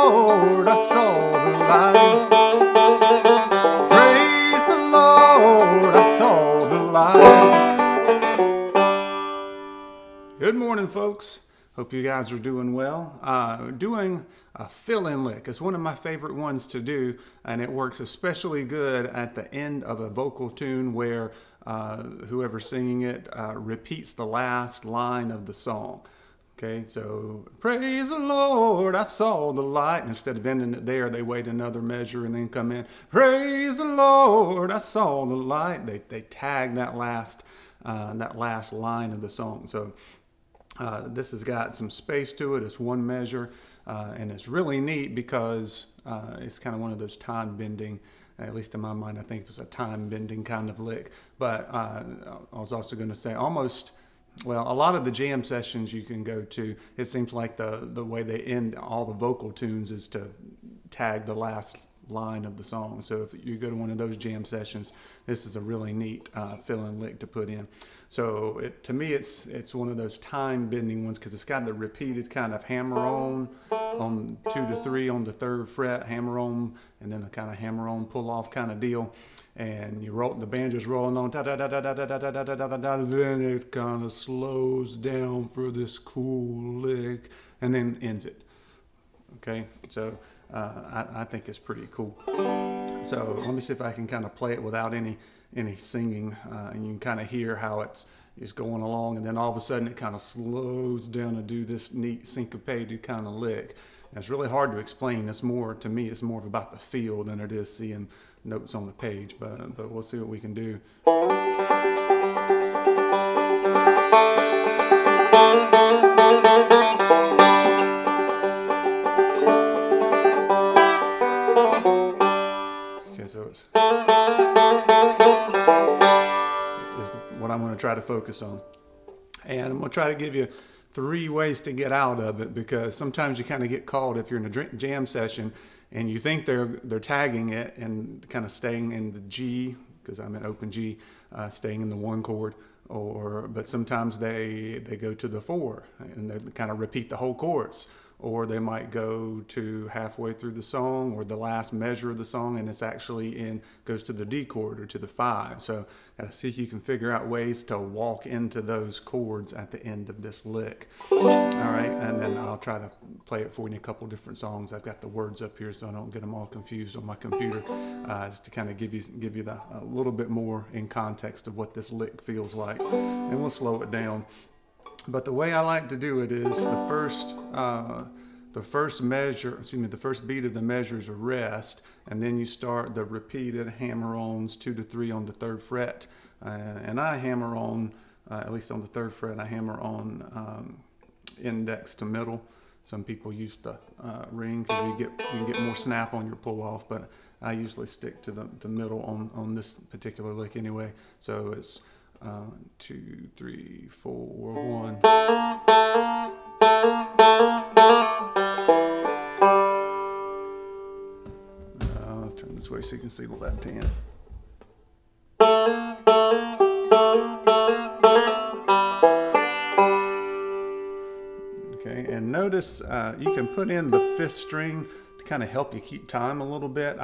Lord, I saw the light. Praise the Lord, I saw the light. Good morning, folks. Hope you guys are doing well. Doing a fill-in lick is one of my favorite ones to do, and it works especially good at the end of a vocal tune where whoever's singing it repeats the last line of the song. Okay, so praise the Lord, I saw the light. And instead of ending it there, they wait another measure and then come in. Praise the Lord, I saw the light. They tag that last line of the song. So this has got some space to it. It's one measure, and it's really neat because it's kind of one of those time bending. At least in my mind, I think it's a time bending kind of lick. But I was also going to say well, a lot of the jam sessions you can go to, it seems like the way they end all the vocal tunes is to tag the last line of the song. So if you go to one of those jam sessions, this is a really neat fill-in lick to put in. So to me, it's one of those time bending ones because it's got the repeated kind of hammer on 2 to 3 on the 3rd fret, hammer on, and then a kind of hammer on pull off kind of deal. And the banjo's rolling on, da da da da da da da da da da da da. Then it kind of slows down for this cool lick, and then ends it. Okay, so I think it's pretty cool. So let me see if I can kind of play it without any singing, and you can kind of hear how it's going along, and then all of a sudden it kind of slows down to do this neat syncopated kind of lick. And it's really hard to explain. To me, it's more about the feel than it is seeing notes on the page, but we'll see what we can do. Okay, so it's what I'm going to try to focus on. And I'm going to try to give you 3 ways to get out of it, because sometimes you kind of get caught if you're in a jam session and you think they're tagging it and kind of staying in the G, because I'm in open G, staying in the 1 chord, but sometimes they go to the 4 and they kind of repeat the whole chorus. Or they might go to halfway through the song or the last measure of the song and it's actually goes to the D chord or to the 5. So gotta see if you can figure out ways to walk into those chords at the end of this lick. All right, and then I'll try to play it for you in a couple different songs. I've got the words up here so I don't get them all confused on my computer, just to kind of give you a little bit more in context of what this lick feels like. And we'll slow it down. But the way I like to do it is the first beat of the measure is a rest, and then you start the repeated hammer-ons 2 to 3 on the 3rd fret. And I hammer on, at least on the 3rd fret, I hammer on index to middle. Some people use the ring because you can get more snap on your pull-off, but I usually stick to the middle on this particular lick anyway. So it's 2, 3, 4, 1. Let's turn this way so you can see the left hand. Okay, and notice you can put in the 5th string to kind of help you keep time a little bit.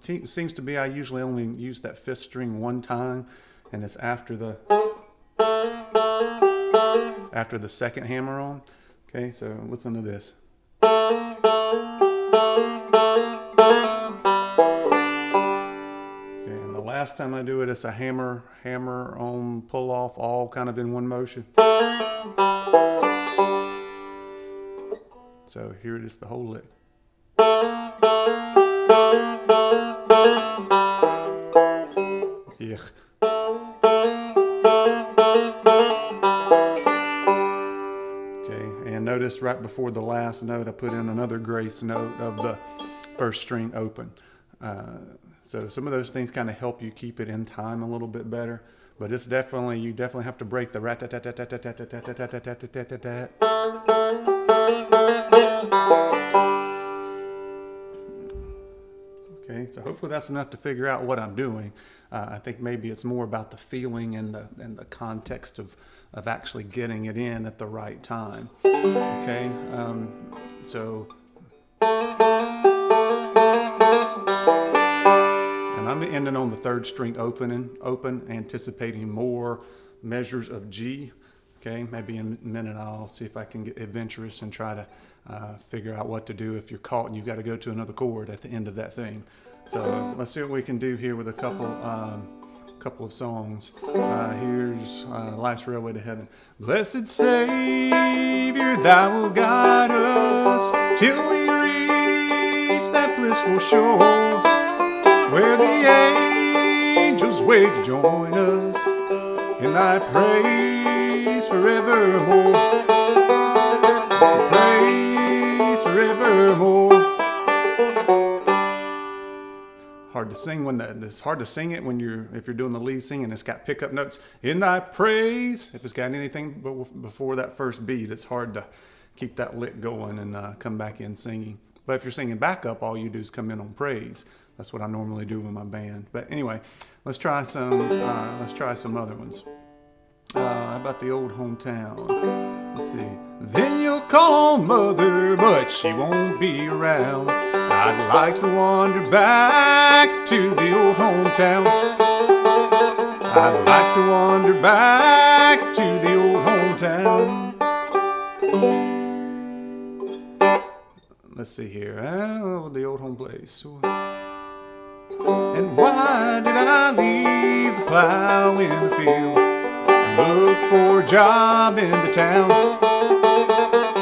It seems to be I usually only use that 5th string 1 time. And it's after the 2nd hammer on. Okay, so listen to this. Okay, and the last time I do it, it's a hammer on, pull off, all kind of in one motion. So here it is, the whole lick. Yeah. And notice right before the last note, I put in another grace note of the 1st string open. So some of those things kind of help you keep it in time a little bit better. But it's you definitely have to break the rat-tat-tat-tat-tat-tat-tat-tat-tat-tat-tat. Okay, so hopefully that's enough to figure out what I'm doing. I think maybe it's more about the feeling and the context of actually getting it in at the right time. Okay, so And I'm ending on the third string open, anticipating more measures of G. Okay, maybe in a minute I'll see if I can get adventurous and try to figure out what to do if you're caught and you've got to go to another chord at the end of that thing. So let's see what we can do here with a couple of songs. Here's Life's Railway to Heaven. Blessed Savior, thou wilt guide us till we reach that blissful shore, where the angels wait to join us in thy praise forevermore. It's a praise forevermore. Hard to sing when it's hard to sing it when if you're doing the lead singing. It's got pickup notes in thy praise. If it's got anything before that first beat, it's hard to keep that lick going and come back in singing. But if you're singing backup, all you do is come in on praise. That's what I normally do with my band. But anyway, let's try some other ones. How about the Old Hometown? Let's see. Then you'll call on Mother, but she won't be around. I'd like to wander back to the old hometown. I'd like to wander back to the old hometown. Let's see here. Oh, the old home place. And why did I leave the plow in the field and look for a job in the town?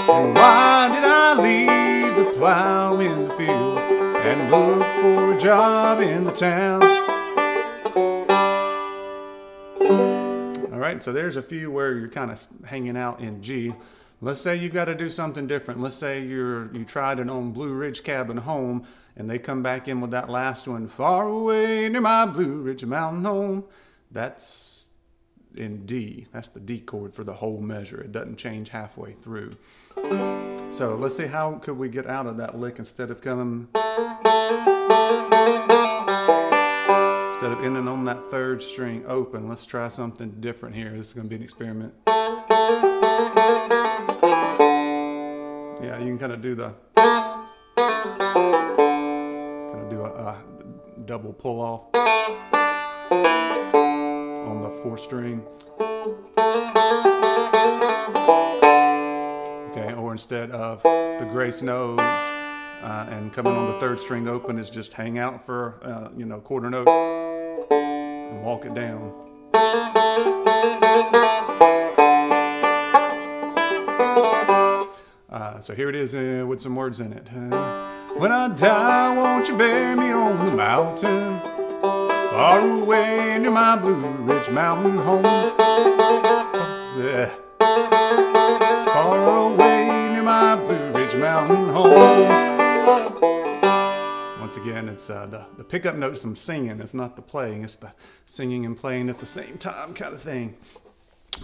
And why did I leave the plow in the field and look for a job in the town? All right, so there's a few where you're kind of hanging out in G. Let's say you've got to do something different. Let's say you tried it on Blue Ridge Cabin Home, and they come back in with that last one, far away near my Blue Ridge Mountain home. That's in D. That's the D chord for the whole measure. It doesn't change halfway through. So let's see, how could we get out of that lick instead of ending on that third string open? Let's try something different here. This is going to be an experiment. Yeah, you can kind of do a double pull off on the fourth string. Okay, or instead of the grace note and coming on the third string open, is just hang out for quarter note and walk it down. So here it is with some words in it. When I die, won't you bury me on the mountain, far away near my Blue Ridge Mountain home? Far away near my Blue Ridge Mountain home. Once again, it's the pickup notes I'm singing. It's not the playing. It's the singing and playing at the same time kind of thing.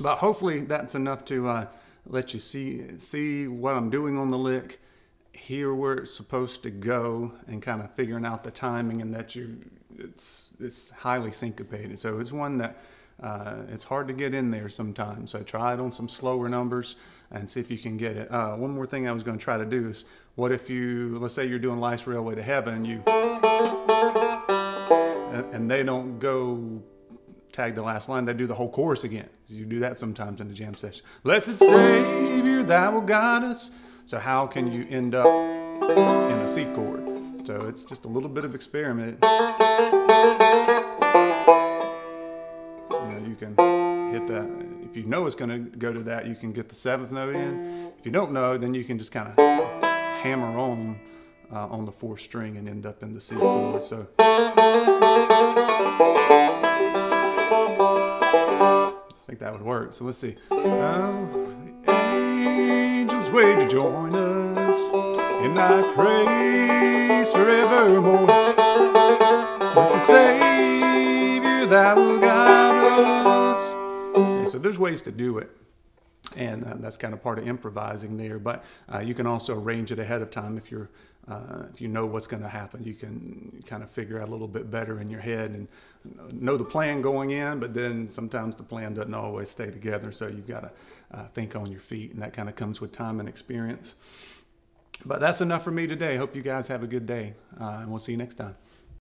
But hopefully that's enough to let you see what I'm doing on the lick, hear where it's supposed to go, and kind of figuring out the timing, and that it's highly syncopated. So it's one that it's hard to get in there sometimes. So try it on some slower numbers and see if you can get it. One more thing I was going to try to do is, what if let's say you're doing Life's Railway to Heaven, and they don't go tag the last line, they do the whole chorus again. You do that sometimes in the jam session. Blessed Savior, thou will guide us. So how can you end up in a C chord? So it's just a little bit of experiment. You can hit that. If you know it's going to go to that, you can get the seventh note in. If you don't know, then you can just kind of hammer on the fourth string and end up in the C chord. So I think that would work. So let's see. Angels wait to join us in thy praise forevermore. Blessed Savior, thou will guide us. Okay, so there's ways to do it. And that's kind of part of improvising there. But you can also arrange it ahead of time if you know what's going to happen. You can kind of figure out a little bit better in your head and know the plan going in, but then sometimes the plan doesn't always stay together. So you've got to think on your feet, and that kind of comes with time and experience. But that's enough for me today. Hope you guys have a good day, and we'll see you next time.